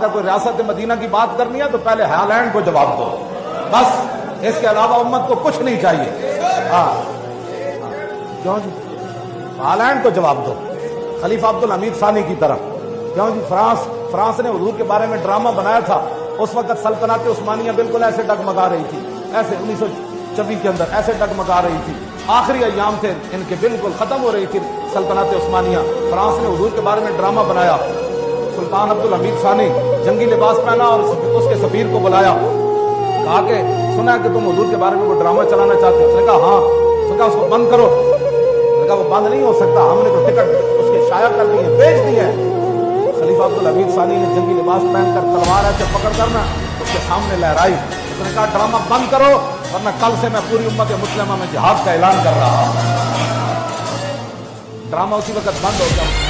اگر کوئی ریاست مدینہ کی بات کرنی ہے تو پہلے ہالینڈ کو جواب دو، بس اس کے علاوہ امت کو کچھ نہیں چاہیے۔ ہاں کیوں جی؟ ہالینڈ کو جواب دو، خلیفہ عبدالحمید ثانی کی طرح۔ کیوں جی؟ فرانس نے حضور کے بارے میں ڈرامہ بنایا تھا، اس وقت سلطنت عثمانیہ بالکل ایسے ڈگمگا رہی تھی، ایسے 1926 کے اندر ایسے ڈگمگا رہی تھی، آخری ایام تھے ان کے، بالکل ختم ہو رہی تھی سلطنت عثمانیہ۔ فرانس نے حضور کے بارے میں ڈرامہ بنایا، سلطان عبدالحمید ثانی جنگی لباس پہنا اور اس کے سفیر کو بلایا، کہا کہ سنا کہ تم حضور کے بارے میں وہ ڈرامہ چلانا چاہتے ہو؟ اس نے کہا ہاں۔ اس نے کہا اس کو بند کرو۔ اس نے کہا وہ بند نہیں ہو سکتا، ہم نے تو ٹکٹ اس کے شائع کر دی ہے، بیچ دی ہے۔ خلیفہ عبدالحمید ثانی نے جنگی لباس پہن کر تلوار ایسے پکڑ کر نا اس کے سامنے لہرائی، اس نے کہا ڈرامہ بند کرو ورنہ کل سے میں پوری امت مسلمہ میں جہاد کا اعلان کر رہا ہوں۔ ڈرامہ اسی وقت بند ہو گیا۔